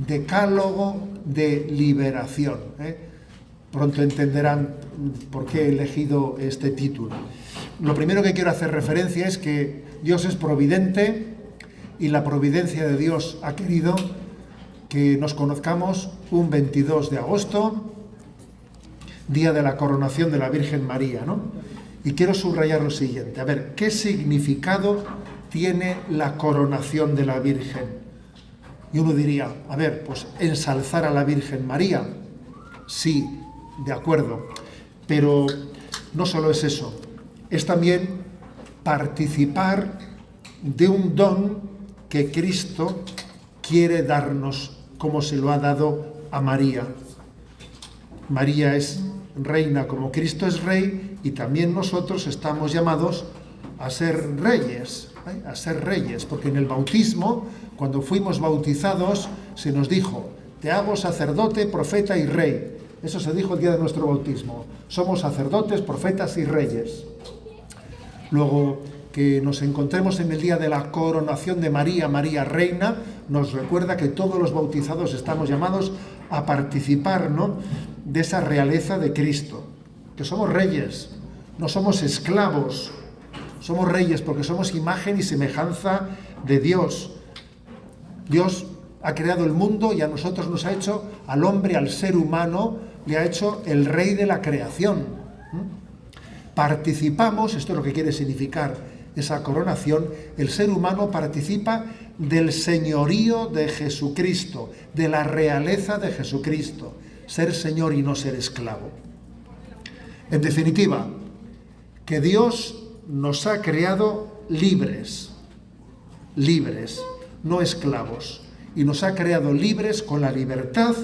decálogo de liberación. Pronto entenderán por qué he elegido este título. Lo primero que quiero hacer referencia es que Dios es providente y la providencia de Dios ha querido que nos conozcamos un 22 de agosto, día de la coronación de la Virgen María, ¿no? Y quiero subrayar lo siguiente. A ver, ¿qué significado tiene la coronación de la Virgen? Y uno diría, a ver, pues ensalzar a la Virgen María. Sí, de acuerdo. Pero no solo es eso, es también participar de un don que Cristo quiere darnos, como se lo ha dado a María. María es reina como Cristo es rey, y también nosotros estamos llamados a ser reyes, porque en el bautismo, cuando fuimos bautizados, se nos dijo, te hago sacerdote, profeta y rey. Eso se dijo el día de nuestro bautismo. Somos sacerdotes, profetas y reyes. Luego, que nos encontremos en el día de la coronación de María, María Reina, nos recuerda que todos los bautizados estamos llamados a participar, ¿no?, de esa realeza de Cristo, que somos reyes, no somos esclavos, somos reyes porque somos imagen y semejanza de Dios. Dios ha creado el mundo y a nosotros nos ha hecho, al hombre, al ser humano, le ha hecho el rey de la creación. Participamos, esto es lo que quiere significar esa coronación, el ser humano participa del señorío de Jesucristo, de la realeza de Jesucristo, ser señor y no ser esclavo. En definitiva, que Dios nos ha creado libres, no esclavos, y nos ha creado libres con la libertad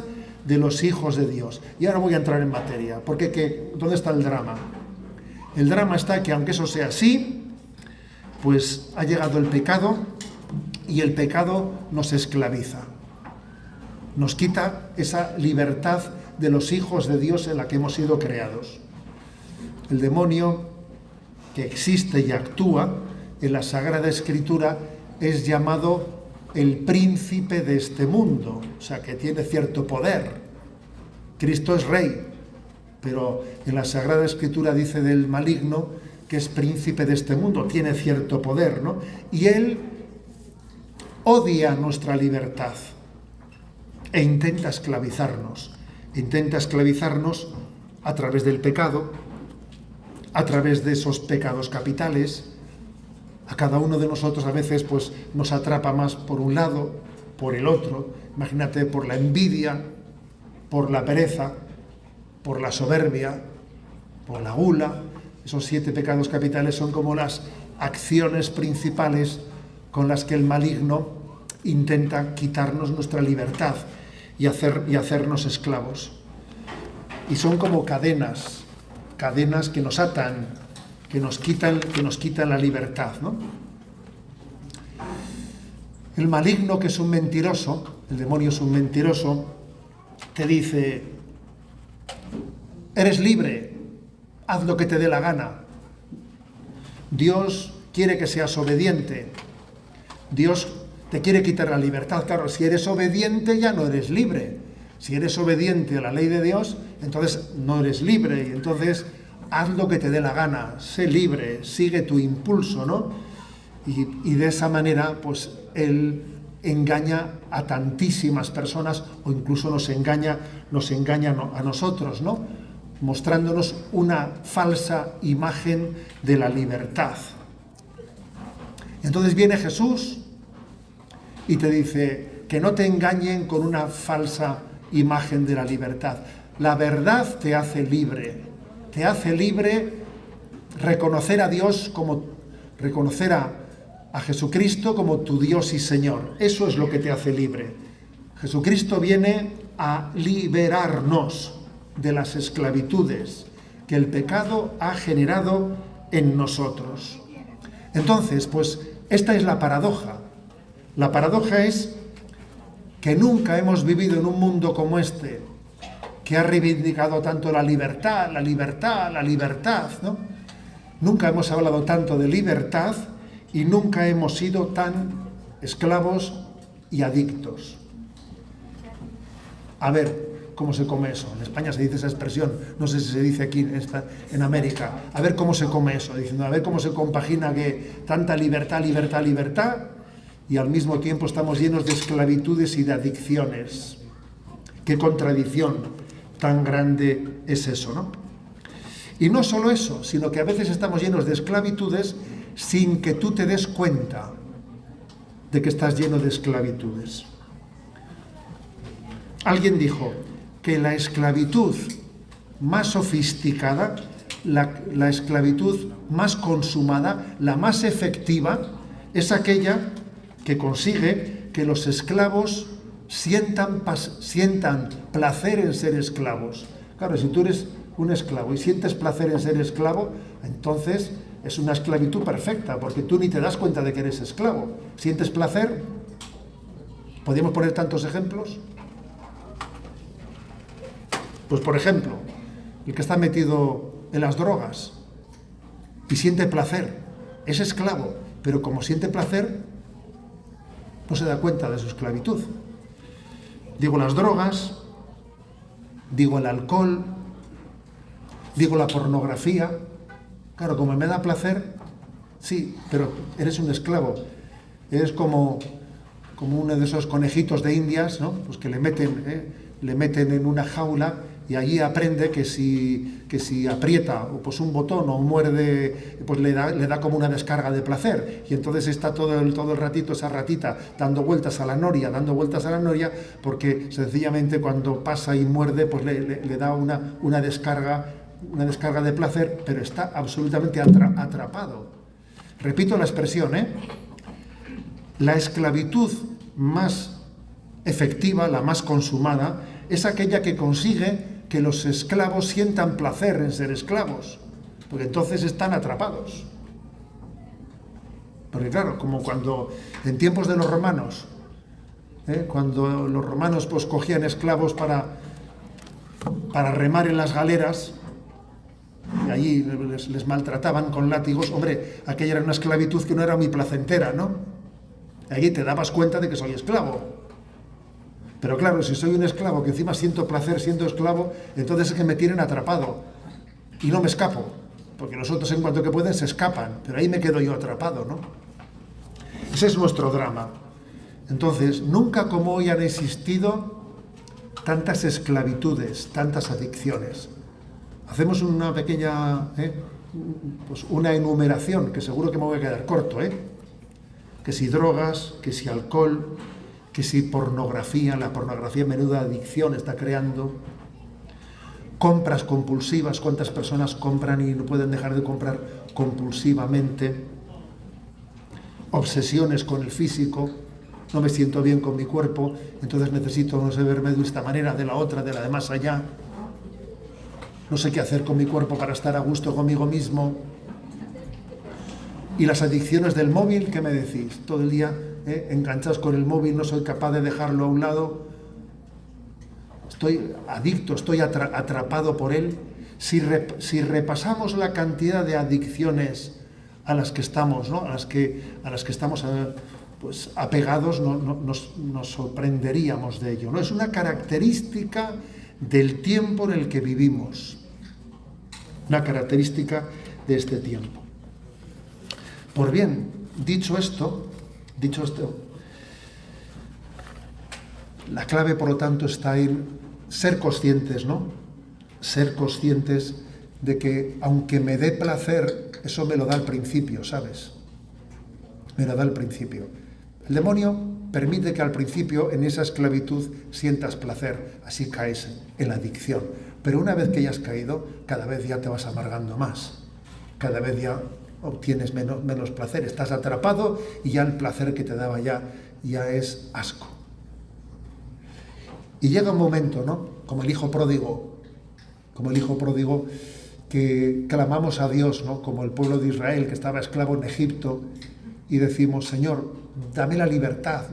de los hijos de Dios. Y ahora voy a entrar en materia, porque ¿dónde está el drama? El drama está que, aunque eso sea así, pues ha llegado el pecado, y el pecado nos esclaviza. Nos quita esa libertad de los hijos de Dios en la que hemos sido creados. El demonio, que existe y actúa en la Sagrada Escritura, es llamado el príncipe de este mundo, o sea, que tiene cierto poder. Cristo es rey, pero en la Sagrada Escritura dice del maligno que es príncipe de este mundo, tiene cierto poder, ¿no? Y él odia nuestra libertad e intenta esclavizarnos a través del pecado, a través de esos pecados capitales. A cada uno de nosotros a veces pues nos atrapa más por un lado, por el otro. Imagínate, por la envidia, por la pereza, por la soberbia, por la gula. Esos 7 pecados capitales son como las acciones principales con las que el maligno intenta quitarnos nuestra libertad y hacernos esclavos. Y son como cadenas que nos atan, que nos quitan la libertad, ¿no? El maligno, que es un mentiroso, el demonio es un mentiroso, te dice, eres libre, haz lo que te dé la gana. Dios quiere que seas obediente. Dios te quiere quitar la libertad. Claro, si eres obediente ya no eres libre. Si eres obediente a la ley de Dios, entonces no eres libre. Y entonces haz lo que te dé la gana, sé libre, sigue tu impulso, ¿no? Y de esa manera, pues, él engaña a tantísimas personas, o incluso nos engaña a nosotros, ¿no?, mostrándonos una falsa imagen de la libertad. Entonces viene Jesús y te dice que no te engañen con una falsa imagen de la libertad. La verdad te hace libre reconocer a Dios reconocer a Jesucristo como tu Dios y Señor. Eso es lo que te hace libre. Jesucristo viene a liberarnos de las esclavitudes que el pecado ha generado en nosotros. Entonces, pues, esta es la paradoja. La paradoja es que nunca hemos vivido en un mundo como este, que ha reivindicado tanto la libertad, ¿no? Nunca hemos hablado tanto de libertad y nunca hemos sido tan esclavos y adictos. a ver cómo se come eso. En España se dice esa expresión, no sé si se dice aquí en América, a ver cómo se come eso, diciendo a ver cómo se compagina que tanta libertad, libertad, libertad, y al mismo tiempo estamos llenos de esclavitudes y de adicciones. Qué contradicción tan grande es eso, ¿no? Y no solo eso, sino que a veces estamos llenos de esclavitudes sin que tú te des cuenta de que estás lleno de esclavitudes. Alguien dijo que la esclavitud más sofisticada, la esclavitud más consumada, la más efectiva, es aquella que consigue que los esclavos sientan placer en ser esclavos. Claro, si tú eres un esclavo y sientes placer en ser esclavo, entonces es una esclavitud perfecta, porque tú ni te das cuenta de que eres esclavo. ¿Sientes placer? ¿Podríamos poner tantos ejemplos? Pues por ejemplo, el que está metido en las drogas y siente placer, es esclavo, pero como siente placer, no se da cuenta de su esclavitud. Digo las drogas, digo el alcohol, digo la pornografía. Claro, como me da placer, sí, pero eres un esclavo. Eres como uno de esos conejitos de Indias, ¿no? Pues que le meten en una jaula y allí aprende que si aprieta pues un botón o muerde, pues le da como una descarga de placer. Y entonces está todo el ratito esa ratita dando vueltas a la noria, porque sencillamente cuando pasa y muerde, pues le da una descarga de placer, pero está absolutamente atrapado. Repito la expresión, La esclavitud más efectiva, la más consumada, es aquella que consigue que los esclavos sientan placer en ser esclavos, porque entonces están atrapados. Porque claro, como cuando en tiempos de los romanos, cuando los romanos pues cogían esclavos para remar en las galeras, y allí les maltrataban con látigos, hombre, aquella era una esclavitud que no era muy placentera, ¿no? Allí te dabas cuenta de que soy esclavo. Pero claro, si soy un esclavo que encima siento placer siendo esclavo, entonces es que me tienen atrapado y no me escapo, porque los otros en cuanto que pueden se escapan, pero ahí me quedo yo atrapado, ¿no? Ese es nuestro drama. Entonces, nunca como hoy han existido tantas esclavitudes, tantas adicciones. Hacemos una pequeña, pues una enumeración, que seguro que me voy a quedar corto, que si drogas, que si alcohol, que si pornografía, la pornografía menuda adicción está creando, compras compulsivas, cuántas personas compran y no pueden dejar de comprar compulsivamente, obsesiones con el físico, no me siento bien con mi cuerpo, entonces necesito, no sé, verme de esta manera, de la otra, de la de más allá, no sé qué hacer con mi cuerpo para estar a gusto conmigo mismo. Y las adicciones del móvil, ¿qué me decís? Todo el día enganchados con el móvil, no soy capaz de dejarlo a un lado, estoy adicto, estoy atrapado por él. Si repasamos la cantidad de adicciones a las que estamos, ¿no? a las que estamos pues, apegados, nos sorprenderíamos de ello, ¿no? Es una característica del tiempo en el que vivimos, una característica de este tiempo. Pues bien, dicho esto, la clave, por lo tanto, está en ser conscientes, ¿no? Ser conscientes de que, aunque me dé placer, eso me lo da al principio, ¿sabes? Me lo da al principio. El demonio permite que al principio, en esa esclavitud, sientas placer, así caes en la adicción. Pero una vez que ya has caído, cada vez ya te vas amargando más. Cada vez ya obtienes menos placer, estás atrapado y ya el placer que te daba ya es asco. Y llega un momento, ¿no? Como el hijo pródigo, que clamamos a Dios, ¿no? Como el pueblo de Israel que estaba esclavo en Egipto, y decimos, Señor, dame la libertad,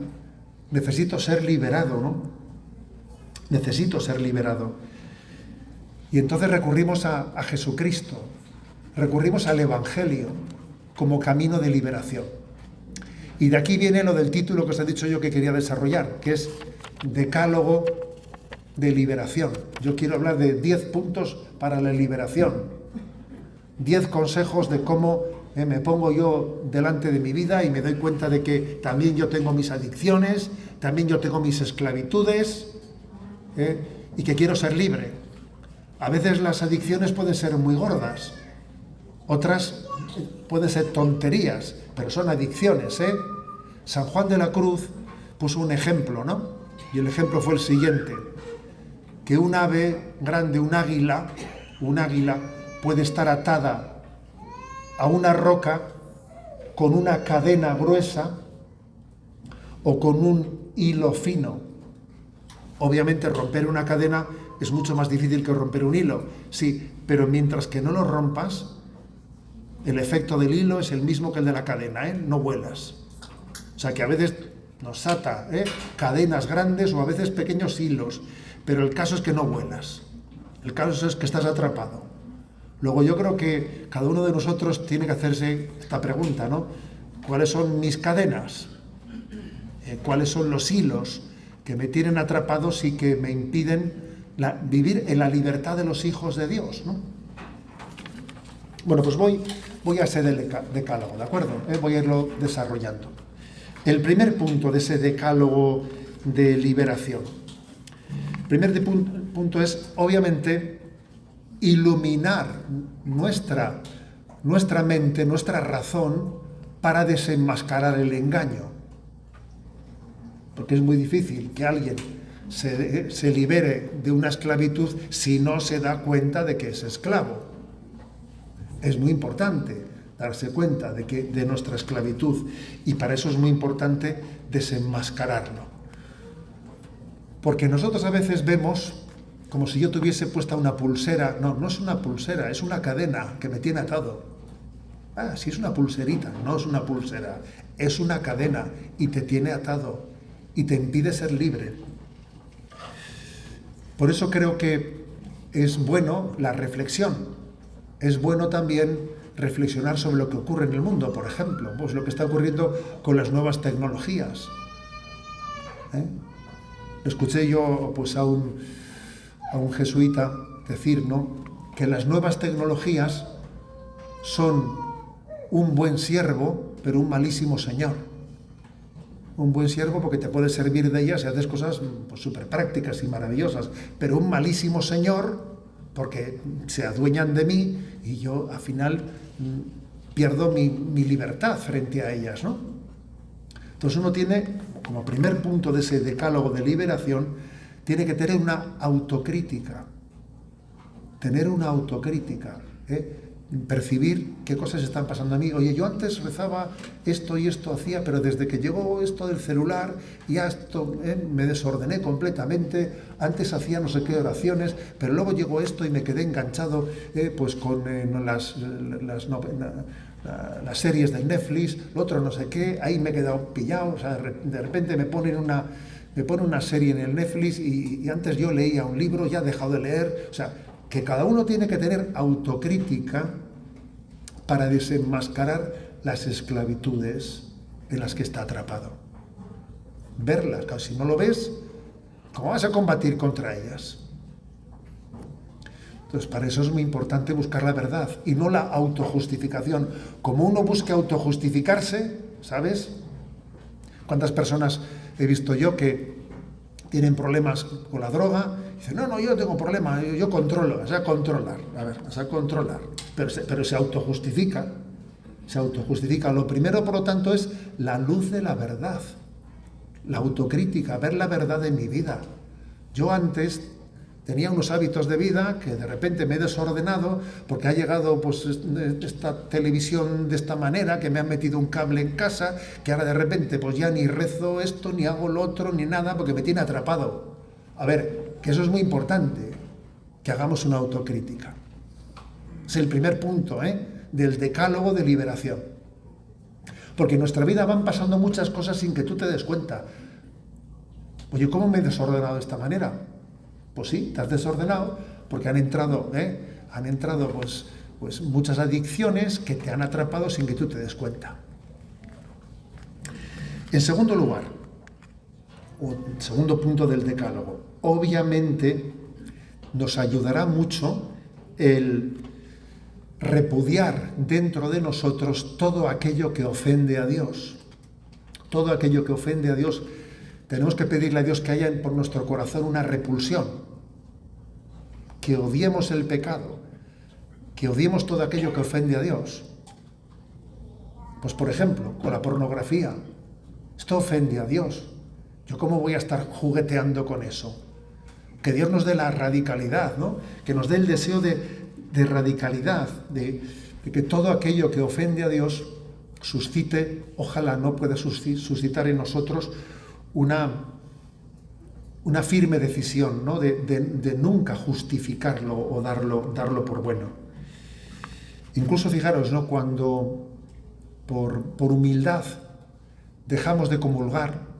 necesito ser liberado, ¿no? Necesito ser liberado. Y entonces recurrimos a Jesucristo, recurrimos al Evangelio como camino de liberación. Y de aquí viene lo del título que os he dicho yo que quería desarrollar, que es Decálogo de liberación. Yo quiero hablar de 10 puntos para la liberación. 10 consejos de cómo me pongo yo delante de mi vida y me doy cuenta de que también yo tengo mis adicciones, también yo tengo mis esclavitudes, y que quiero ser libre. A veces las adicciones pueden ser muy gordas, otras pueden ser tonterías, pero son adicciones, San Juan de la Cruz puso un ejemplo, ¿no? Y el ejemplo fue el siguiente, que un ave grande, un águila, puede estar atada a una roca con una cadena gruesa o con un hilo fino. Obviamente romper una cadena es mucho más difícil que romper un hilo, sí, pero mientras que no lo rompas, el efecto del hilo es el mismo que el de la cadena, no vuelas. O sea que a veces nos ata cadenas grandes o a veces pequeños hilos, pero el caso es que no vuelas, el caso es que estás atrapado. Luego yo creo que cada uno de nosotros tiene que hacerse esta pregunta, ¿no? ¿Cuáles son mis cadenas? ¿Cuáles son los hilos que me tienen atrapados y que me impiden vivir en la libertad de los hijos de Dios, ¿no? Bueno, pues voy a ese decálogo, ¿de acuerdo? Voy a irlo desarrollando. El primer punto de ese decálogo de liberación. El primer punto es, obviamente, iluminar nuestra mente, nuestra razón, para desenmascarar el engaño. Porque es muy difícil que alguien se libere de una esclavitud si no se da cuenta de que es esclavo. Es muy importante darse cuenta de nuestra esclavitud, y para eso es muy importante desenmascararlo. Porque nosotros a veces vemos como si yo tuviese puesta una pulsera. No, no es una pulsera, es una cadena que me tiene atado. Sí, es una pulserita, no es una pulsera, es una cadena y te tiene atado y te impide ser libre. Por eso creo que es bueno la reflexión. Es bueno también reflexionar sobre lo que ocurre en el mundo, por ejemplo, pues lo que está ocurriendo con las nuevas tecnologías. Escuché yo pues a un jesuita decir, ¿no?, que las nuevas tecnologías son un buen siervo, pero un malísimo señor. Un buen siervo porque te puedes servir de ellas y haces cosas pues, súper prácticas y maravillosas, pero un malísimo señor porque se adueñan de mí y yo al final pierdo mi libertad frente a ellas, ¿no? Entonces uno tiene, como primer punto de ese decálogo de liberación, tiene que tener una autocrítica. Tener una autocrítica, percibir qué cosas están pasando a mí. Oye, yo antes rezaba esto y esto hacía, pero desde que llegó esto del celular, ya esto me desordené completamente. Antes hacía no sé qué oraciones, pero luego llegó esto y me quedé enganchado pues con las series de Netflix, lo otro no sé qué, ahí me he quedado pillado. O sea, de repente me pone una serie en el Netflix y antes yo leía un libro, ya he dejado de leer. O sea, que cada uno tiene que tener autocrítica para desenmascarar las esclavitudes en las que está atrapado. Verlas, claro, si no lo ves, ¿cómo vas a combatir contra ellas? Entonces, para eso es muy importante buscar la verdad y no la autojustificación. Como uno busca autojustificarse, ¿sabes? ¿Cuántas personas he visto yo que tienen problemas con la droga? Dicen, no, yo no tengo problema, yo controlo, vas a controlar, pero se autojustifica. Lo primero, por lo tanto, es la luz de la verdad, la autocrítica, ver la verdad de mi vida. Yo antes tenía unos hábitos de vida que de repente me he desordenado porque ha llegado pues esta televisión de esta manera, que me han metido un cable en casa, que ahora de repente pues ya ni rezo esto, ni hago lo otro, ni nada, porque me tiene atrapado. A ver, que eso es muy importante, que hagamos una autocrítica. Es el primer punto del decálogo de liberación. Porque en nuestra vida van pasando muchas cosas sin que tú te des cuenta. Oye, ¿cómo me he desordenado de esta manera? Pues sí, te has desordenado porque han entrado pues muchas adicciones que te han atrapado sin que tú te des cuenta. En segundo lugar, o segundo punto del decálogo, obviamente nos ayudará mucho el repudiar dentro de nosotros todo aquello que ofende a Dios. Todo aquello que ofende a Dios, tenemos que pedirle a Dios que haya por nuestro corazón una repulsión, que odiemos el pecado, que odiemos todo aquello que ofende a Dios. Pues por ejemplo, con la pornografía, esto ofende a Dios. ¿Yo cómo voy a estar jugueteando con eso? Que Dios nos dé la radicalidad, ¿no? Que nos dé el deseo de radicalidad, de que todo aquello que ofende a Dios suscite, ojalá no pueda suscitar en nosotros una firme decisión, ¿no? de nunca justificarlo o darlo por bueno. Incluso fijaros, ¿no? Cuando por humildad dejamos de comulgar,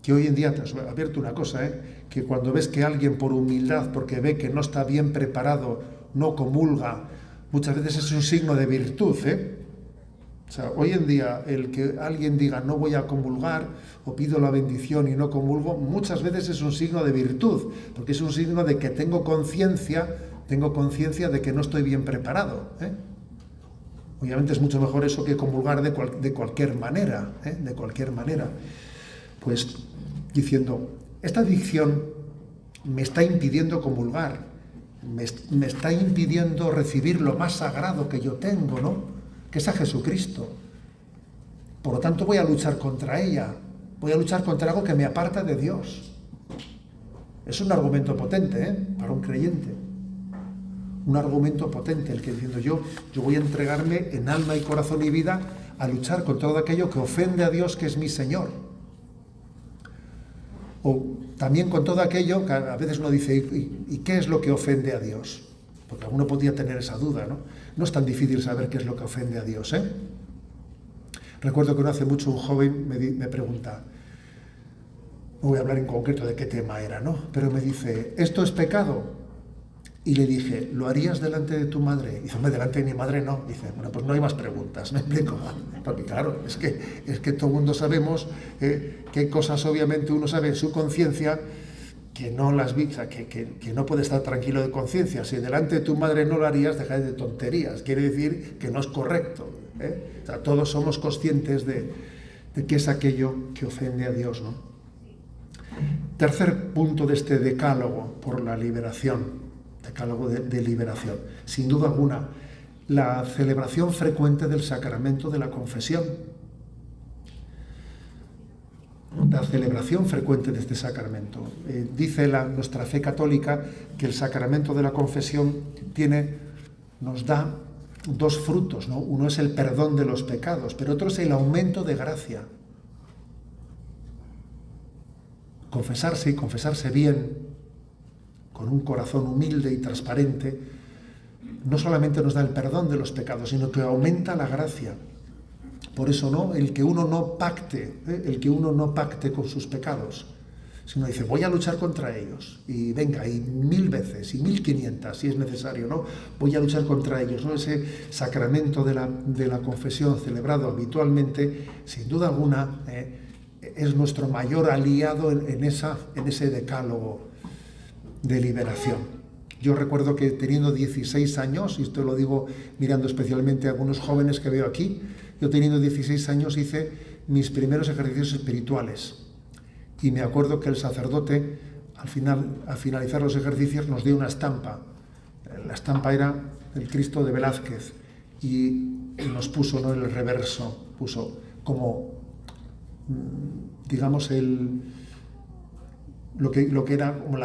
que hoy en día, te advierto una cosa, que cuando ves que alguien por humildad, porque ve que no está bien preparado, no comulga, muchas veces es un signo de virtud, O sea, hoy en día el que alguien diga no voy a comulgar o pido la bendición y no comulgo, muchas veces es un signo de virtud, porque es un signo de que tengo conciencia de que no estoy bien preparado, Obviamente es mucho mejor eso que comulgar de cualquier manera, de cualquier manera. Pues diciendo, esta adicción me está impidiendo comulgar, me está impidiendo recibir lo más sagrado que yo tengo, ¿no? Que es a Jesucristo. Por lo tanto voy a luchar contra ella, voy a luchar contra algo que me aparta de Dios. Es un argumento potente, para un creyente. Un argumento potente, el que diciendo yo voy a entregarme en alma y corazón y vida a luchar con todo aquello que ofende a Dios, que es mi Señor. O también con todo aquello que a veces uno dice, ¿y qué es lo que ofende a Dios? Porque alguno podría tener esa duda, ¿no? No es tan difícil saber qué es lo que ofende a Dios, Recuerdo que no hace mucho un joven me pregunta, no voy a hablar en concreto de qué tema era, ¿no? Pero me dice, ¿esto es pecado? Y le dije, ¿lo harías delante de tu madre? Y dice, hombre, delante de mi madre no. Dice, bueno, pues no hay más preguntas, ¿me explico? Porque claro, es que todo el mundo sabemos que hay cosas, obviamente, uno sabe en su conciencia que no las vi, o sea, que no puede estar tranquilo de conciencia. Si delante de tu madre no lo harías, deja de tonterías. Quiere decir que no es correcto, O sea, todos somos conscientes de qué es aquello que ofende a Dios, ¿no? Tercer punto de este decálogo por la liberación. Decálogo de liberación. Sin duda alguna, la celebración frecuente del sacramento de la confesión. La celebración frecuente de este sacramento. Dice nuestra fe católica que el sacramento de la confesión nos da dos frutos, ¿no? Uno es el perdón de los pecados, pero otro es el aumento de gracia. Confesarse y confesarse bien, con un corazón humilde y transparente, no solamente nos da el perdón de los pecados, sino que aumenta la gracia. Por eso, ¿no? El que uno no pacte con sus pecados, sino dice, voy a luchar contra ellos, y venga, y 1000 veces, y 1500, si es necesario, ¿no? Voy a luchar contra ellos, ¿no? Ese sacramento de la confesión celebrado habitualmente, sin duda alguna, es nuestro mayor aliado en ese decálogo de liberación. Yo recuerdo que teniendo 16 años, y esto lo digo mirando especialmente a algunos jóvenes que veo aquí, yo teniendo 16 años hice mis primeros ejercicios espirituales. Y me acuerdo que el sacerdote, al finalizar los ejercicios, nos dio una estampa. La estampa era el Cristo de Velázquez. Y nos puso, ¿no?, en el reverso, puso como, digamos, lo que era como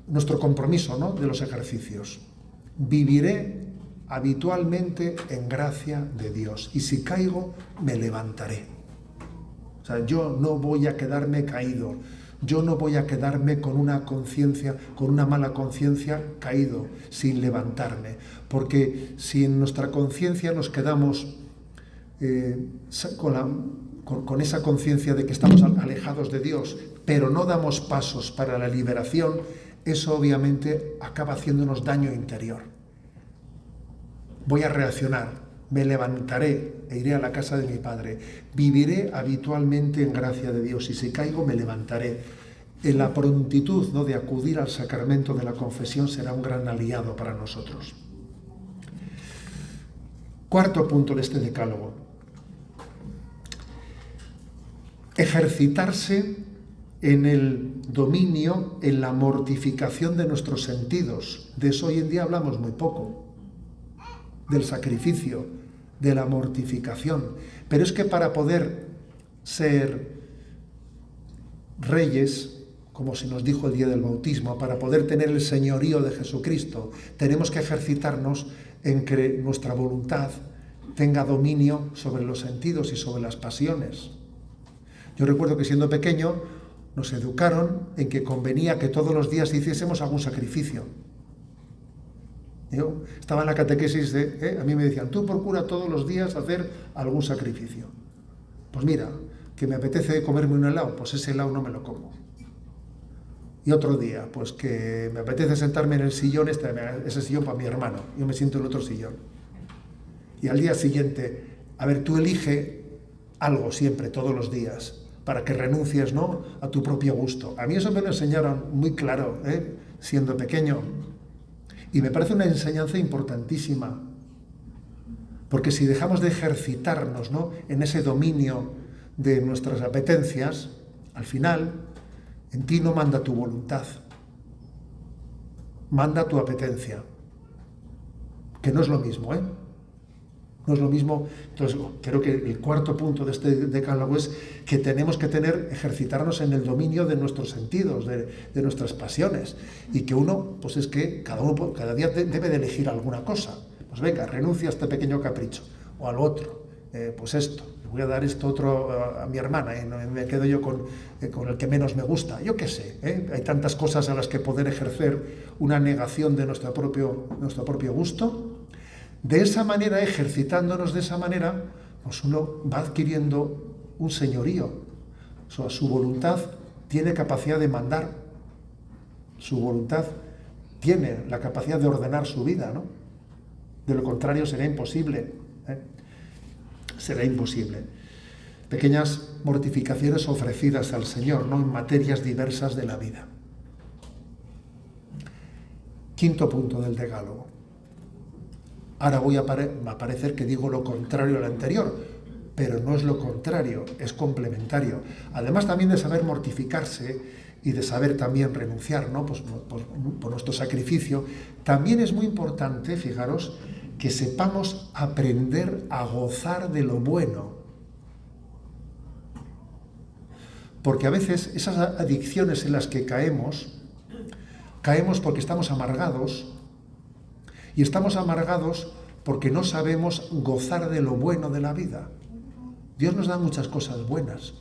nuestro compromiso, ¿no?, de los ejercicios. Viviré habitualmente en gracia de Dios, y si caigo, me levantaré. O sea, yo no voy a quedarme caído, yo no voy a quedarme con una mala conciencia caído, sin levantarme, porque si en nuestra conciencia nos quedamos con esa conciencia de que estamos alejados de Dios, pero no damos pasos para la liberación, eso obviamente acaba haciéndonos daño interior. Voy a reaccionar, me levantaré e iré a la casa de mi Padre, viviré habitualmente en gracia de Dios, y si caigo me levantaré. en la prontitud, ¿no?, de acudir al sacramento de la confesión será un gran aliado para nosotros. Cuarto punto de este decálogo. Ejercitarse en el dominio, en la mortificación de nuestros sentidos. De eso hoy en día hablamos muy poco. Del sacrificio, de la mortificación. Pero es que para poder ser reyes, como se nos dijo el día del bautismo, para poder tener el señorío de Jesucristo, tenemos que ejercitarnos en que nuestra voluntad tenga dominio sobre los sentidos y sobre las pasiones. Yo recuerdo que siendo pequeño nos educaron en que convenía que todos los días hiciésemos algún sacrificio. Yo estaba en la catequesis a mí me decían, tú procura todos los días hacer algún sacrificio. Pues mira, que me apetece comerme un helado, pues ese helado no me lo como. Y otro día, pues que me apetece sentarme en el sillón, ese sillón para mi hermano, yo me siento en el otro sillón. Y al día siguiente, a ver, tú elige algo siempre, todos los días, para que renuncies, ¿no?, a tu propio gusto. A mí eso me lo enseñaron muy claro, siendo pequeño. Y me parece una enseñanza importantísima. Porque si dejamos de ejercitarnos, ¿no?, en ese dominio de nuestras apetencias, al final, en ti no manda tu voluntad, manda tu apetencia, que no es lo mismo, No es lo mismo. Entonces, creo que el cuarto punto de este decálogo es que tenemos que ejercitarnos en el dominio de nuestros sentidos, de nuestras pasiones, y que uno, pues es que cada día debe de elegir alguna cosa. Pues venga, renuncia a este pequeño capricho, o al otro, pues esto, le voy a dar esto otro a mi hermana, no me quedo yo con el que menos me gusta, yo qué sé, hay tantas cosas a las que poder ejercer una negación de nuestro propio gusto. De esa manera, ejercitándonos de esa manera, pues uno va adquiriendo un señorío. O sea, su voluntad tiene capacidad de mandar, su voluntad tiene la capacidad de ordenar su vida, ¿no? De lo contrario será imposible, será imposible. Pequeñas mortificaciones ofrecidas al Señor, ¿no?, en materias diversas de la vida. Quinto punto del decálogo. Ahora va a parecer que digo lo contrario al anterior, pero no es lo contrario, es complementario. Además también de saber mortificarse y de saber también renunciar, ¿no?, pues, por nuestro sacrificio, también es muy importante, fijaros, que sepamos aprender a gozar de lo bueno. Porque a veces esas adicciones en las que caemos porque estamos amargados, y estamos amargados porque no sabemos gozar de lo bueno de la vida. Dios nos da muchas cosas buenas.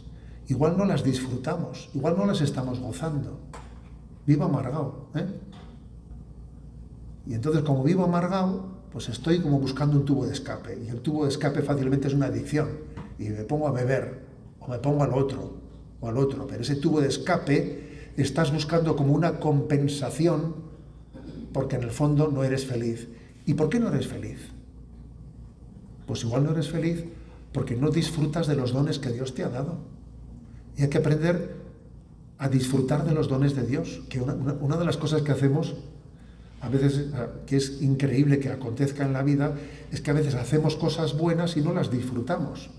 Igual no las disfrutamos, igual no las estamos gozando. Vivo amargado, Y entonces, como vivo amargado, pues estoy como buscando un tubo de escape. Y el tubo de escape fácilmente es una adicción. Y me pongo a beber, o me pongo al otro. Pero ese tubo de escape estás buscando como una compensación, porque en el fondo no eres feliz. ¿Y por qué no eres feliz? Pues igual no eres feliz porque no disfrutas de los dones que Dios te ha dado. Y hay que aprender a disfrutar de los dones de Dios, que una de las cosas que hacemos, a veces, que es increíble que acontezca en la vida, es que a veces hacemos cosas buenas y no las disfrutamos.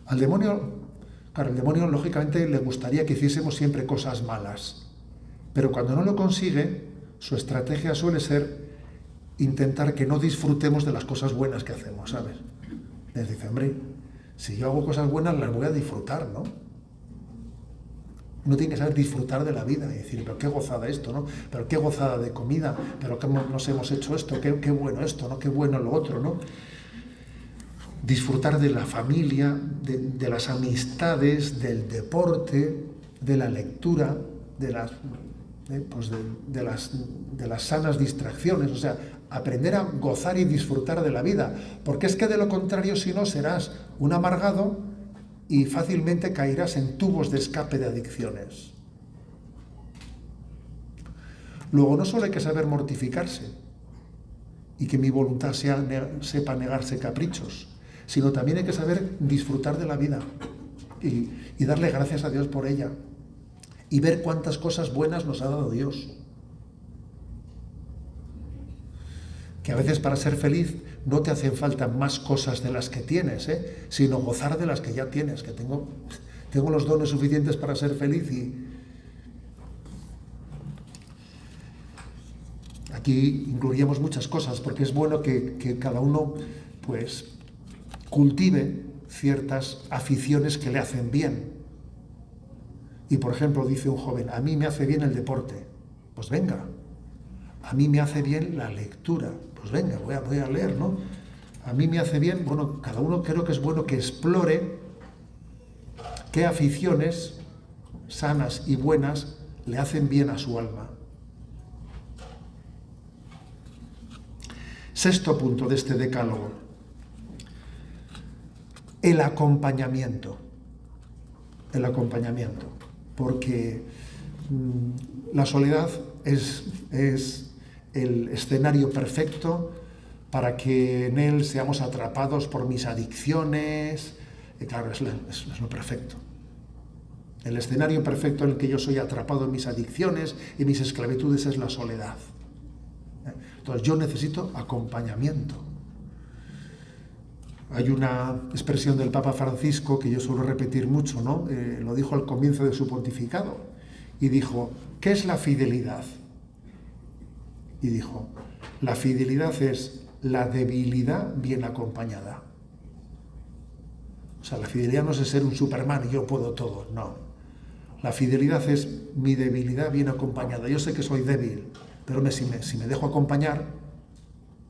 Al demonio, lógicamente le gustaría que hiciésemos siempre cosas malas. Pero cuando no lo consigue, su estrategia suele ser intentar que no disfrutemos de las cosas buenas que hacemos, ¿sabes? Les dice, hombre, si yo hago cosas buenas, las voy a disfrutar, ¿no? Uno tiene que saber disfrutar de la vida y decir, pero qué gozada esto, ¿no? Pero qué gozada de comida, pero qué nos hemos hecho esto, qué bueno esto, ¿no? Qué bueno lo otro, ¿no? Disfrutar de la familia, de las amistades, del deporte, de la lectura, de las sanas distracciones, o sea, aprender a gozar y disfrutar de la vida, porque es que de lo contrario, si no, serás un amargado y fácilmente caerás en tubos de escape de adicciones. Luego, no solo hay que saber mortificarse y que mi voluntad sepa negarse caprichos, sino también hay que saber disfrutar de la vida y darle gracias a Dios por ella. y ver cuántas cosas buenas nos ha dado Dios. Que a veces para ser feliz no te hacen falta más cosas de las que tienes, sino gozar de las que ya tienes, que tengo los dones suficientes para ser feliz. Y aquí incluiríamos muchas cosas, porque es bueno que cada uno pues cultive ciertas aficiones que le hacen bien. Y por ejemplo dice un joven: a mí me hace bien el deporte. Pues venga. A mí me hace bien la lectura. Pues venga, voy a leer, ¿no? A mí me hace bien, bueno, cada uno creo que es bueno que explore qué aficiones sanas y buenas le hacen bien a su alma. Sexto punto de este decálogo: el acompañamiento. El acompañamiento. Porque la soledad es el escenario perfecto para que en él seamos atrapados por mis adicciones. Y claro, es lo perfecto. El escenario perfecto en el que yo soy atrapado en mis adicciones y mis esclavitudes es la soledad. Entonces yo necesito acompañamiento. Hay una expresión del Papa Francisco que yo suelo repetir mucho, ¿no? Lo dijo al comienzo de su pontificado y dijo: ¿qué es la fidelidad? Y dijo: la fidelidad es la debilidad bien acompañada. O sea, la fidelidad no es ser un Superman y yo puedo todo, no. La fidelidad es mi debilidad bien acompañada. Yo sé que soy débil, pero si me dejo acompañar,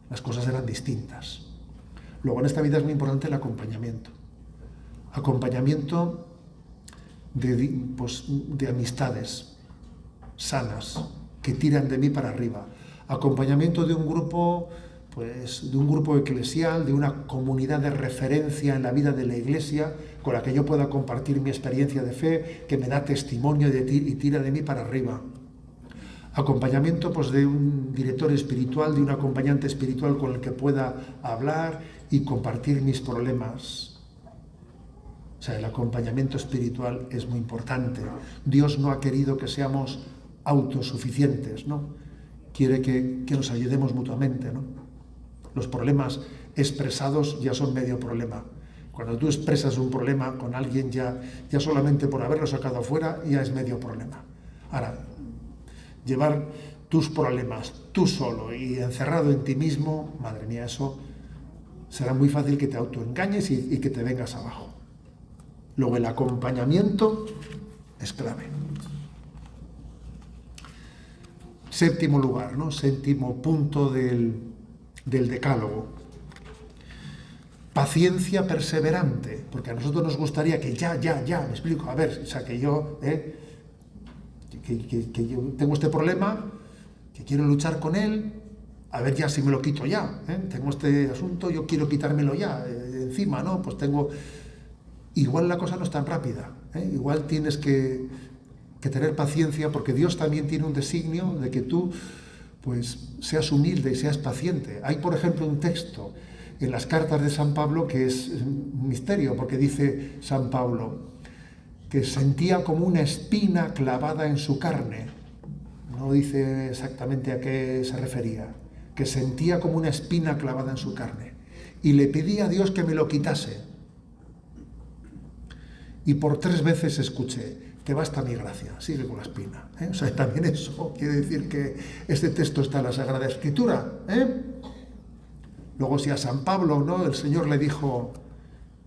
las cosas serán distintas. Luego, en esta vida es muy importante el acompañamiento. Acompañamiento de amistades sanas que tiran de mí para arriba. Acompañamiento de un grupo eclesial, de una comunidad de referencia en la vida de la Iglesia, con la que yo pueda compartir mi experiencia de fe, que me da testimonio y tira de mí para arriba. Acompañamiento de un director espiritual, de un acompañante espiritual con el que pueda hablar y compartir mis problemas. O sea, el acompañamiento espiritual es muy importante. Dios no ha querido que seamos autosuficientes, ¿no? Quiere que nos ayudemos mutuamente, ¿no? Los problemas expresados ya son medio problema. Cuando tú expresas un problema con alguien, ya solamente por haberlo sacado afuera, ya es medio problema. Ahora, llevar tus problemas tú solo y encerrado en ti mismo, madre mía, eso será muy fácil que te autoengañes y que te vengas abajo. Luego el acompañamiento es clave. Séptimo lugar, ¿no? Séptimo punto del decálogo. Paciencia perseverante, porque a nosotros nos gustaría que ya, me explico, a ver, o sea, que yo tengo este problema, que quiero luchar con él, a ver ya si me lo quito ya, tengo este asunto, yo quiero quitármelo ya, encima, ¿no? Pues igual la cosa no es tan rápida, igual tienes que tener paciencia, porque Dios también tiene un designio de que tú, pues, seas humilde y seas paciente. Hay, por ejemplo, un texto en las cartas de San Pablo que es un misterio, porque dice San Pablo que sentía como una espina clavada en su carne. No dice exactamente a qué se refería, que sentía como una espina clavada en su carne. Y le pedía a Dios que me lo quitase. Y por 3 veces escuché: te basta mi gracia, sigue con la espina. O sea, también eso quiere decir que este texto está en la Sagrada Escritura. Luego, si a San Pablo, ¿no?, el Señor le dijo: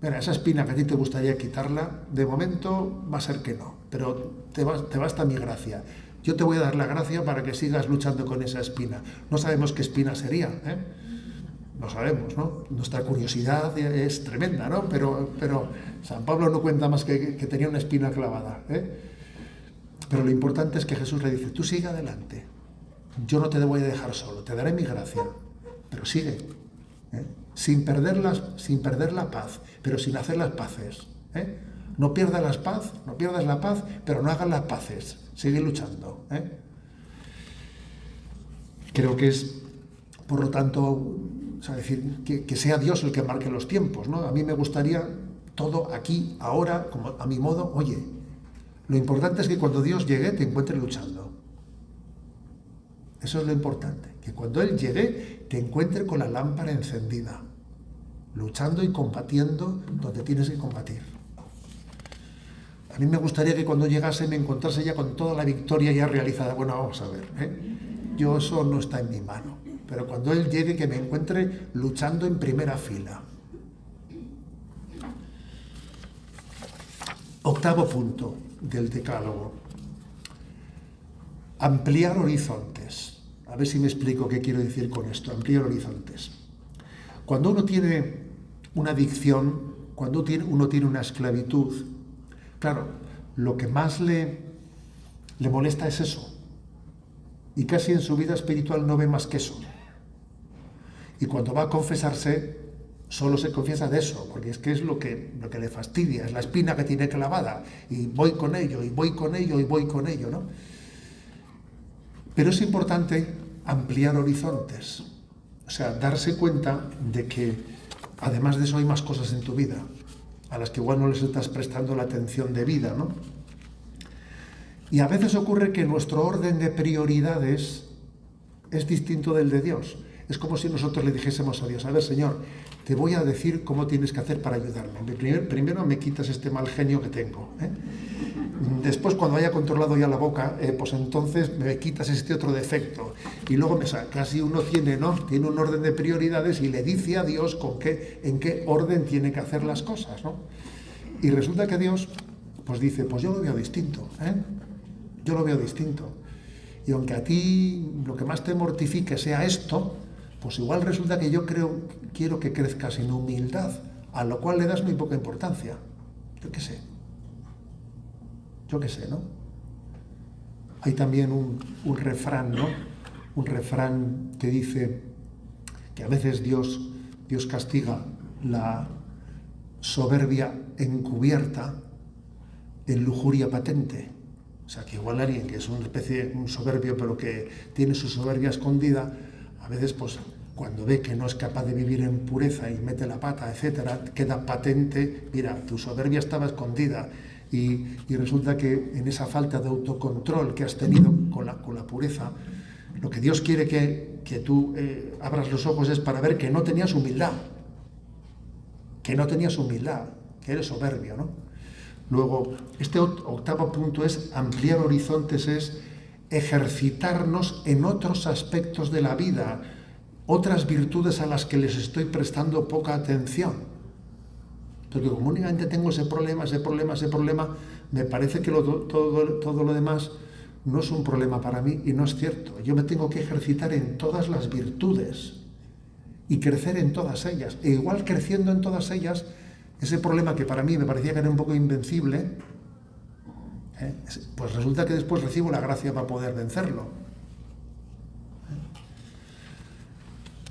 mira, esa espina que a ti te gustaría quitarla, de momento va a ser que no, pero te basta mi gracia. Yo te voy a dar la gracia para que sigas luchando con esa espina. No sabemos qué espina sería, no sabemos, ¿no? Nuestra curiosidad es tremenda, ¿no? Pero San Pablo no cuenta más que tenía una espina clavada, Pero lo importante es que Jesús le dice: tú sigue adelante, yo no te voy a dejar solo, te daré mi gracia, pero sigue, sin perder la paz, pero sin hacer las paces, No pierdas la paz, pero no hagas las paces, sigue luchando, Creo que es, por lo tanto, o sea, decir, que sea Dios el que marque los tiempos, ¿no? A mí me gustaría todo aquí, ahora, como a mi modo. Oye, Lo importante es que cuando Dios llegue te encuentre luchando. Eso es lo importante, que cuando Él llegue te encuentre con la lámpara encendida, luchando y combatiendo donde tienes que combatir. A mí me gustaría que cuando llegase me encontrase ya con toda la victoria ya realizada. Bueno, vamos a ver, yo eso no está en mi mano, pero cuando Él llegue que me encuentre luchando en primera fila. Octavo punto del decálogo. Ampliar horizontes. A ver si me explico qué quiero decir con esto, ampliar horizontes. Cuando uno tiene una adicción, cuando uno tiene una esclavitud, claro, lo que más le molesta es eso. Y casi en su vida espiritual no ve más que eso. Y cuando va a confesarse, solo se confiesa de eso, porque es que es lo que le fastidia, es la espina que tiene clavada, y voy con ello, y voy con ello, y voy con ello, ¿no? Pero es importante ampliar horizontes, o sea, darse cuenta de que además de eso hay más cosas en tu vida, a las que igual no les estás prestando la atención debida, ¿no? Y a veces ocurre que nuestro orden de prioridades es distinto del de Dios. Es como si nosotros le dijésemos a Dios, a ver, Señor, te voy a decir cómo tienes que hacer para ayudarme. Primero me quitas este mal genio que tengo. Después, cuando haya controlado ya la boca, pues entonces me quitas este otro defecto. Y luego casi uno tiene un orden de prioridades y le dice a Dios en qué orden tiene que hacer las cosas, ¿no? Y resulta que Dios pues dice, pues yo lo veo distinto, yo lo veo distinto. Y aunque a ti lo que más te mortifique sea esto, pues igual resulta que yo quiero que crezcas en humildad, a lo cual le das muy poca importancia. Yo qué sé, ¿no? Hay también un refrán, ¿no? Un refrán que dice que a veces Dios castiga la soberbia encubierta en lujuria patente. O sea, que igual alguien que es un soberbio, pero que tiene su soberbia escondida, a veces, pues, cuando ve que no es capaz de vivir en pureza y mete la pata, etcétera, queda patente, mira, tu soberbia estaba escondida. Y resulta que en esa falta de autocontrol que has tenido con la pureza, lo que Dios quiere que tú abras los ojos es para ver que no tenías humildad, que eres soberbio, ¿no? Luego, este octavo punto es ampliar horizontes, es ejercitarnos en otros aspectos de la vida, otras virtudes a las que les estoy prestando poca atención. Porque como únicamente tengo ese problema, me parece que todo lo demás no es un problema para mí, y no es cierto. Yo me tengo que ejercitar en todas las virtudes y crecer en todas ellas. E igual creciendo en todas ellas, ese problema que para mí me parecía que era un poco invencible, pues resulta que después recibo la gracia para poder vencerlo.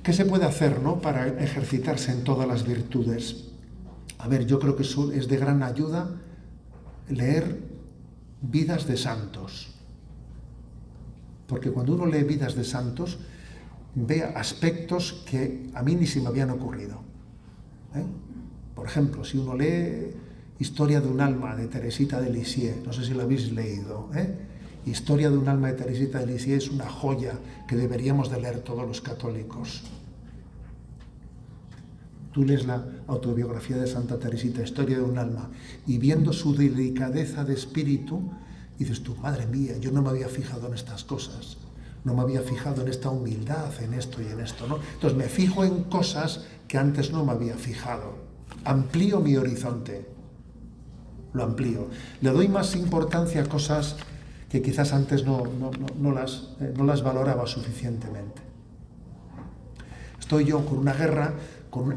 ¿Qué se puede hacer, ¿no?, para ejercitarse en todas las virtudes? A ver, yo creo que es de gran ayuda leer vidas de santos. Porque cuando uno lee vidas de santos, ve aspectos que a mí ni se me habían ocurrido. Por ejemplo, si uno lee Historia de un alma de Teresita de Lisieux, no sé si lo habéis leído, Historia de un alma de Teresita de Lisieux es una joya que deberíamos de leer todos los católicos. Tú lees la autobiografía de Santa Teresita, Historia de un alma, y viendo su delicadeza de espíritu, dices tú, madre mía, yo no me había fijado en estas cosas, no me había fijado en esta humildad, en esto y en esto, ¿no? Entonces me fijo en cosas que antes no me había fijado. Amplío mi horizonte, lo amplío. Le doy más importancia a cosas que quizás antes no las valoraba suficientemente. Estoy yo con una guerra,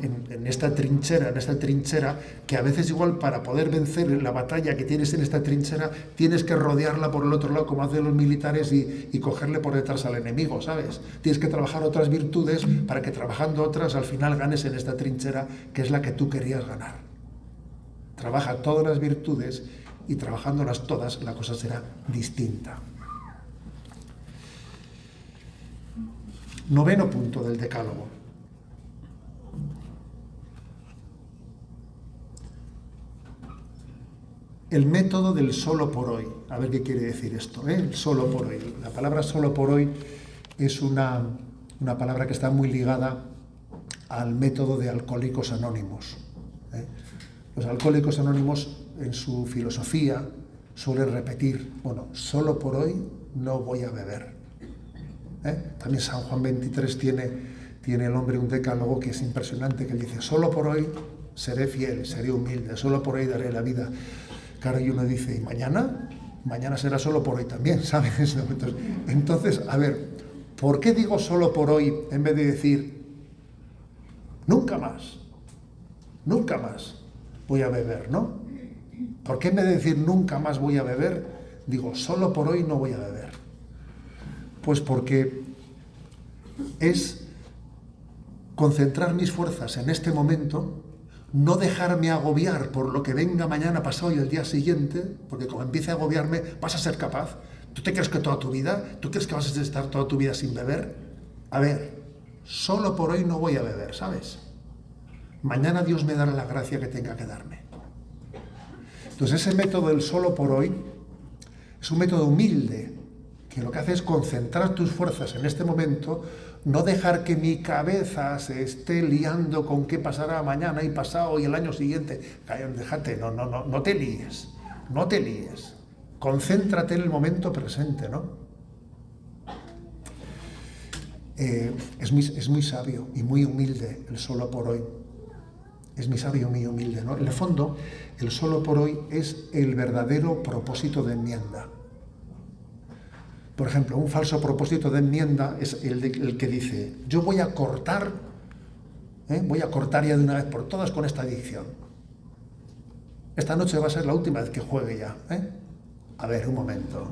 en esta trinchera, que a veces igual para poder vencer la batalla que tienes en esta trinchera, tienes que rodearla por el otro lado, como hacen los militares, y cogerle por detrás al enemigo, ¿sabes? Tienes que trabajar otras virtudes para que trabajando otras al final ganes en esta trinchera, que es la que tú querías ganar. Trabaja todas las virtudes y trabajándolas todas la cosa será distinta. Noveno punto del decálogo. el método del solo por hoy. A ver qué quiere decir esto, ¿eh? El solo por hoy. La palabra solo por hoy es una palabra que está muy ligada al método de Alcohólicos Anónimos, ¿eh? Los Alcohólicos Anónimos, en su filosofía, suelen repetir, bueno, solo por hoy no voy a beber, ¿eh? También San Juan 23 tiene el hombre un decálogo que es impresionante, que dice, solo por hoy seré fiel, seré humilde, solo por hoy daré la vida. Claro, y uno dice, ¿y mañana? Mañana será solo por hoy también, ¿sabes? Entonces, a ver, ¿por qué digo solo por hoy en vez de decir, nunca más voy a beber, ¿no? ¿Por qué en vez de decir, nunca más voy a beber, digo, solo por hoy no voy a beber? Pues porque es concentrar mis fuerzas en este momento, no dejarme agobiar por lo que venga mañana, pasado y el día siguiente, porque como empiece a agobiarme, vas a ser capaz. ¿Tú te crees que toda tu vida? ¿Tú crees que vas a estar toda tu vida sin beber? A ver, solo por hoy no voy a beber, ¿sabes? Mañana Dios me dará la gracia que tenga que darme. Entonces ese método del solo por hoy es un método humilde, que lo que hace es concentrar tus fuerzas en este momento, no dejar que mi cabeza se esté liando con qué pasará mañana y pasado y el año siguiente. Déjate, no te líes, concéntrate en el momento presente, ¿no? Es muy sabio y muy humilde el solo por hoy. Es muy sabio y muy humilde, ¿no? En el fondo, el solo por hoy es el verdadero propósito de enmienda. Por ejemplo, un falso propósito de enmienda es el que dice, yo voy a cortar ya de una vez por todas con esta adicción. Esta noche va a ser la última vez que juegue ya, ¿eh? A ver, un momento.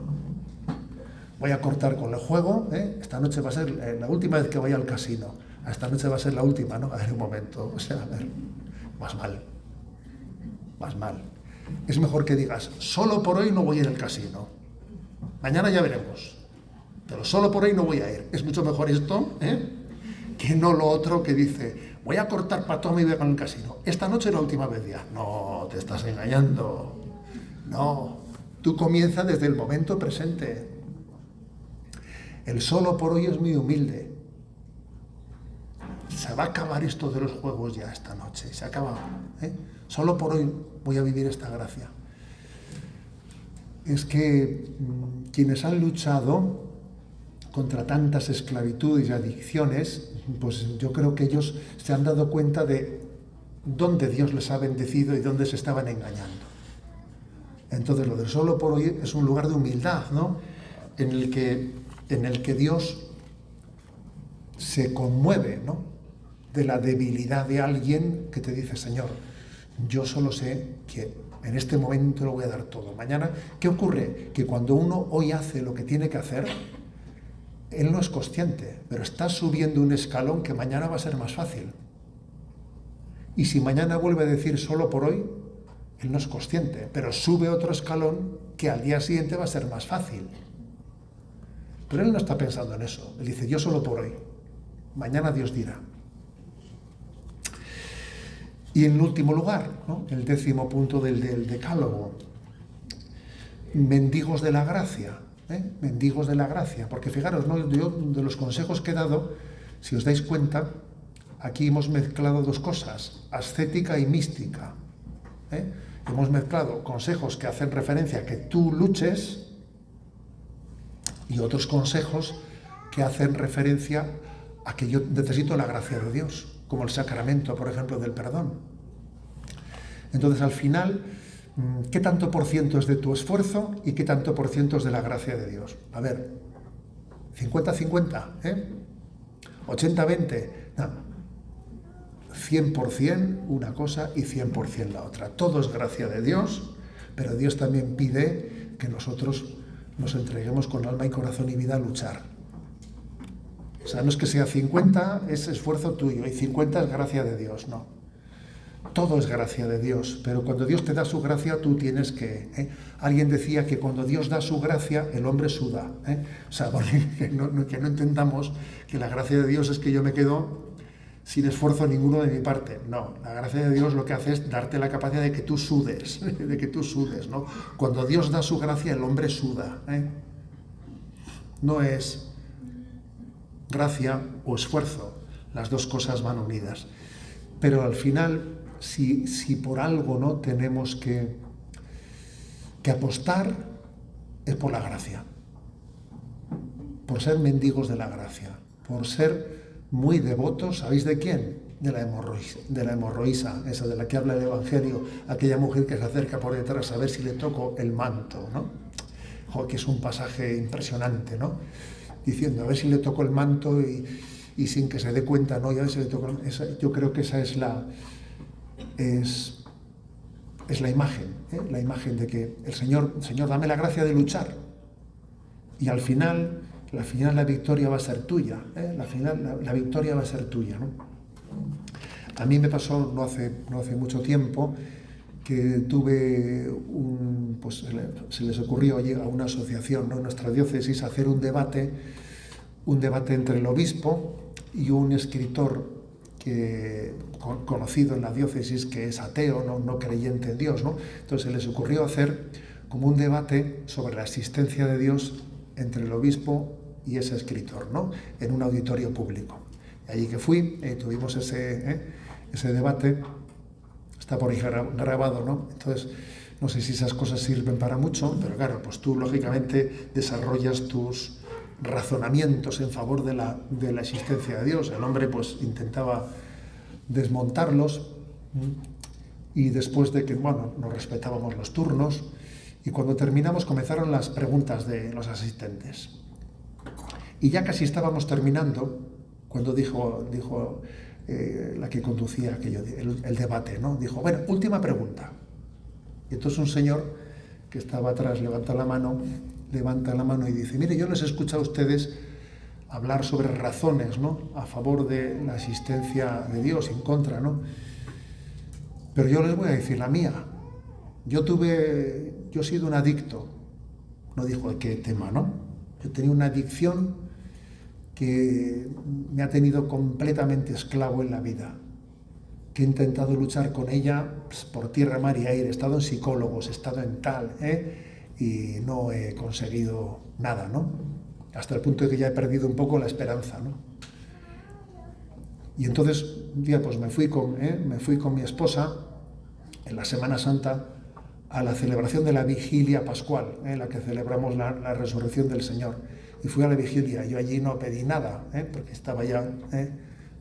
Voy a cortar con el juego, ¿eh? Esta noche va a ser la última vez que vaya al casino. Esta noche va a ser la última, ¿no? A ver, un momento. O sea, a ver, vas mal. Es mejor que digas, solo por hoy no voy a ir al casino. Mañana ya veremos. Pero solo por hoy no voy a ir. Es mucho mejor esto, ¿eh? Que no lo otro que dice, voy a cortar para toda mi vida con el casino. Esta noche es la última vez ya. No, te estás engañando. No, tú comienza desde el momento presente. El solo por hoy es muy humilde. Se va a acabar esto de los juegos ya esta noche. Se ha acabado, ¿eh? Solo por hoy voy a vivir esta gracia. Es que quienes han luchado contra tantas esclavitudes y adicciones, pues yo creo que ellos se han dado cuenta de dónde Dios les ha bendecido y dónde se estaban engañando. Entonces lo del solo por hoy es un lugar de humildad, ¿no? En el que Dios se conmueve, ¿no? De la debilidad de alguien que te dice, Señor, yo solo sé que en este momento lo voy a dar todo. Mañana, ¿qué ocurre? Que cuando uno hoy hace lo que tiene que hacer, él no es consciente, pero está subiendo un escalón que mañana va a ser más fácil. Y si mañana vuelve a decir solo por hoy, él no es consciente, pero sube otro escalón que al día siguiente va a ser más fácil. Pero él no está pensando en eso. Él dice, yo solo por hoy. Mañana Dios dirá. Y en último lugar, ¿no? El 10º punto del decálogo. Mendigos de la gracia. Mendigos de la gracia. Porque fijaros, ¿no? Yo de los consejos que he dado, si os dais cuenta, aquí hemos mezclado dos cosas, ascética y mística. Hemos mezclado consejos que hacen referencia a que tú luches y otros consejos que hacen referencia a que yo necesito la gracia de Dios, como el sacramento, por ejemplo, del perdón. Entonces, al final, ¿qué tanto por ciento es de tu esfuerzo y qué tanto por ciento es de la gracia de Dios? A ver, 50-50, 80-20, no. 100% una cosa y 100% la otra. Todo es gracia de Dios, pero Dios también pide que nosotros nos entreguemos con alma y corazón y vida a luchar. O sea, no es que sea 50 es esfuerzo tuyo y 50 es gracia de Dios, no. Todo es gracia de Dios, pero cuando Dios te da su gracia, tú tienes que... Alguien decía que cuando Dios da su gracia, el hombre suda. O sea, que no entendamos que la gracia de Dios es que yo me quedo sin esfuerzo ninguno de mi parte. No, la gracia de Dios lo que hace es darte la capacidad de que tú sudes, ¿no? Cuando Dios da su gracia, el hombre suda, ¿eh? No es gracia o esfuerzo, las dos cosas van unidas. Pero al final, si por algo no tenemos que apostar, es por la gracia, por ser mendigos de la gracia, por ser muy devotos. ¿Sabéis de quién? De la hemorroísa, esa de la que habla el Evangelio, aquella mujer que se acerca por detrás a ver si le toco el manto, ¿no? Que es un pasaje impresionante, ¿no? Diciendo, a ver si le toco el manto y sin que se dé cuenta, ¿no? Y a ver si le toco yo creo que esa es la imagen, ¿eh? La imagen de que el Señor, dame la gracia de luchar. Y al final la victoria va a ser tuya, ¿eh? La victoria va a ser tuya, ¿no? A mí me pasó no hace mucho tiempo que tuve se les ocurrió allí a una asociación, ¿no?, en nuestra diócesis, hacer un debate entre el obispo y un escritor conocido en la diócesis que es ateo, no creyente en Dios, ¿no? Entonces se les ocurrió hacer como un debate sobre la existencia de Dios entre el obispo y ese escritor, ¿no?, en un auditorio público. Y allí que fui, tuvimos ese debate, está por ahí grabado, ¿no? Entonces, no sé si esas cosas sirven para mucho, pero claro, pues tú lógicamente desarrollas tus razonamientos en favor de la existencia de Dios. El hombre pues intentaba desmontarlos, y después de que, nos respetábamos los turnos, y cuando terminamos comenzaron las preguntas de los asistentes. Y ya casi estábamos terminando cuando dijo la que conducía el debate, ¿no? Dijo, bueno, última pregunta. Y entonces un señor que estaba atrás levanta la mano y dice, mire, yo les he escuchado a ustedes hablar sobre razones, ¿no?, a favor de la existencia de Dios y en contra, ¿no? Pero yo les voy a decir la mía. Yo he sido un adicto. No dijo de qué tema, ¿no? Yo tenía una adicción que me ha tenido completamente esclavo en la vida, que he intentado luchar con ella por tierra, mar y aire. He estado en psicólogos, he estado en tal, y no he conseguido nada, ¿no? Hasta el punto de que ya he perdido un poco la esperanza, ¿no? Y entonces un día pues me fui con mi esposa en la Semana Santa a la celebración de la vigilia pascual, en la que celebramos la resurrección del Señor. Y fui a la vigilia. Yo allí no pedí nada, porque estaba ya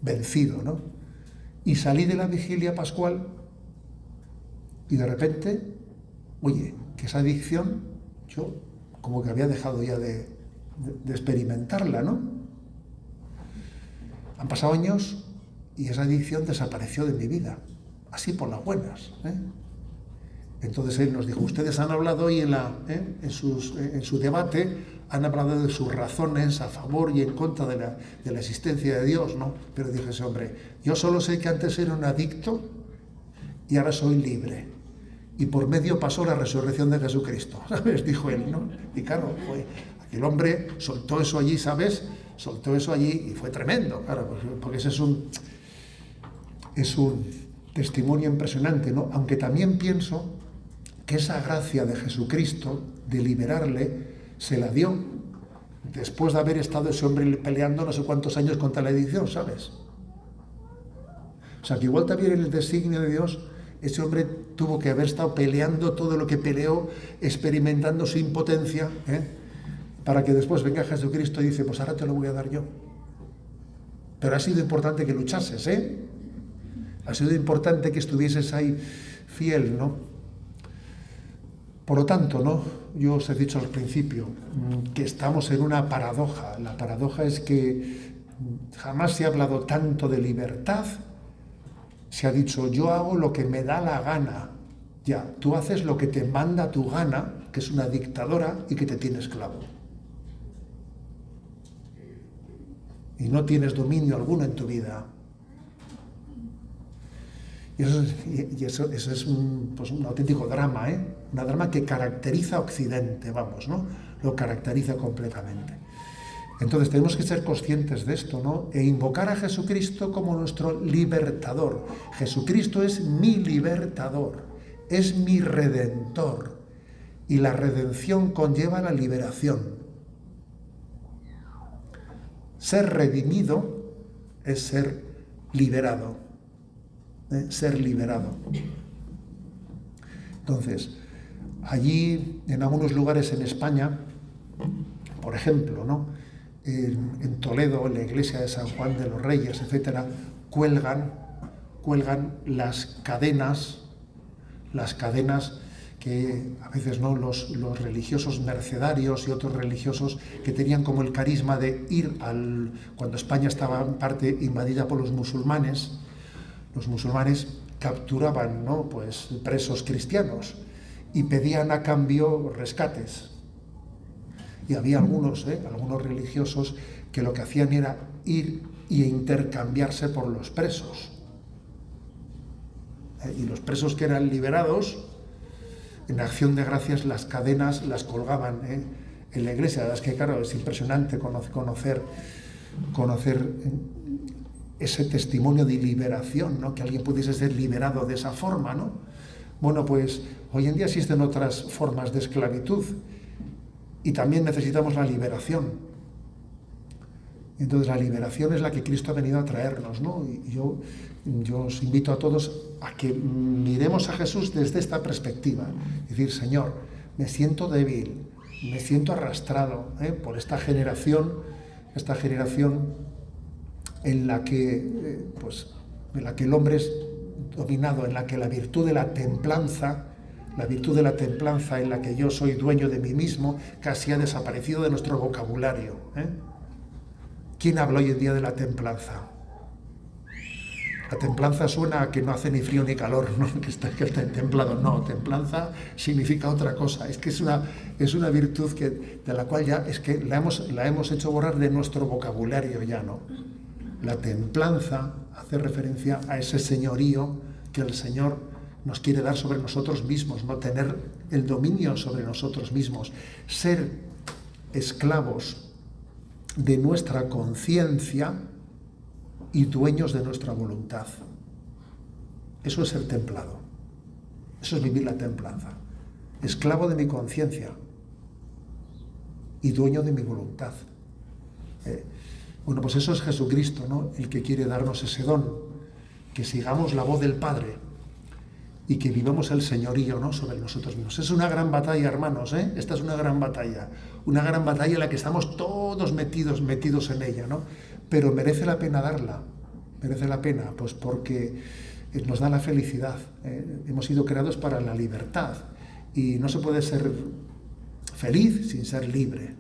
vencido, ¿no? Y salí de la vigilia pascual y de repente, oye, que esa adicción, yo como que había dejado ya de experimentarla, ¿no? Han pasado años y esa adicción desapareció de mi vida, así por las buenas, Entonces él nos dijo, ustedes han hablado hoy en su debate, han hablado de sus razones a favor y en contra de la existencia de Dios, ¿no? Pero dije ese hombre, yo solo sé que antes era un adicto y ahora soy libre. Y por medio pasó la resurrección de Jesucristo, ¿sabes? Dijo él, ¿no? Y claro, aquel hombre soltó eso allí, ¿sabes? Soltó eso allí y fue tremendo, claro, porque ese es un testimonio impresionante, ¿no? Aunque también pienso que esa gracia de Jesucristo, de liberarle, se la dio después de haber estado ese hombre peleando no sé cuántos años contra la adicción, ¿sabes? O sea, que igual también en el designio de Dios, ese hombre tuvo que haber estado peleando todo lo que peleó, experimentando su impotencia, para que después venga Jesucristo y dice, pues ahora te lo voy a dar yo. Pero ha sido importante que luchases, Ha sido importante que estuvieses ahí fiel, ¿no? Por lo tanto, ¿no?, yo os he dicho al principio que estamos en una paradoja. La paradoja es que jamás se ha hablado tanto de libertad. Se ha dicho, yo hago lo que me da la gana. Ya, tú haces lo que te manda tu gana, que es una dictadora y que te tiene esclavo. Y no tienes dominio alguno en tu vida. Y eso es un auténtico drama, un drama que caracteriza a Occidente, ¿no? Lo caracteriza completamente. Entonces tenemos que ser conscientes de esto, ¿no? E invocar a Jesucristo como nuestro libertador. Jesucristo es mi libertador, es mi redentor. Y la redención conlleva la liberación. Ser redimido es ser liberado. Ser liberado. Entonces, allí, en algunos lugares en España, por ejemplo, ¿no? En Toledo, en la iglesia de San Juan de los Reyes, etcétera, cuelgan las cadenas que a veces no los religiosos mercedarios y otros religiosos que tenían como el carisma de ir cuando España estaba en parte invadida por los musulmanes capturaban, ¿no?, pues, presos cristianos y pedían a cambio rescates. Y había algunos religiosos que lo que hacían era ir e intercambiarse por los presos. Y los presos que eran liberados, en acción de gracias, las cadenas las colgaban en la iglesia. La verdad es que, claro, es impresionante conocer ese testimonio de liberación, ¿no? Que alguien pudiese ser liberado de esa forma, ¿no? Bueno, pues hoy en día existen otras formas de esclavitud y también necesitamos la liberación. Entonces la liberación es la que Cristo ha venido a traernos, ¿no? Y yo os invito a todos a que miremos a Jesús desde esta perspectiva. Decir, Señor, me siento débil, me siento arrastrado por esta generación en la que el hombre es dominado, en la que la virtud de la templanza en la que yo soy dueño de mí mismo, casi ha desaparecido de nuestro vocabulario. ¿Quién habla hoy en día de la templanza? La templanza suena a que no hace ni frío ni calor, ¿no? que está templado. No, templanza significa otra cosa. Es que es una virtud de la cual ya es que la hemos hecho borrar de nuestro vocabulario ya, ¿no? La templanza hace referencia a ese señorío que el Señor nos quiere dar sobre nosotros mismos, no tener el dominio sobre nosotros mismos, ser esclavos de nuestra conciencia y dueños de nuestra voluntad. Eso es ser templado. Eso es vivir la templanza. Esclavo de mi conciencia y dueño de mi voluntad. Bueno, pues eso es Jesucristo, ¿no? El que quiere darnos ese don, que sigamos la voz del Padre y que vivamos el señorío, ¿no?, sobre nosotros mismos. Es una gran batalla, hermanos, Esta es una gran batalla en la que estamos todos metidos en ella, ¿no? Pero merece la pena darla, pues porque nos da la felicidad. Hemos sido creados para la libertad y no se puede ser feliz sin ser libre.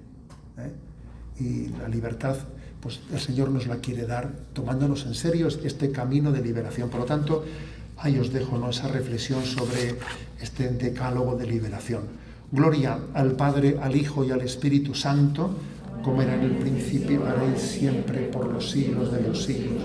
Y la libertad, pues el Señor nos la quiere dar tomándonos en serio este camino de liberación. Por lo tanto, ahí os dejo, ¿no?, esa reflexión sobre este decálogo de liberación. Gloria al Padre, al Hijo y al Espíritu Santo, como era en el principio, ahora y siempre, por los siglos de los siglos.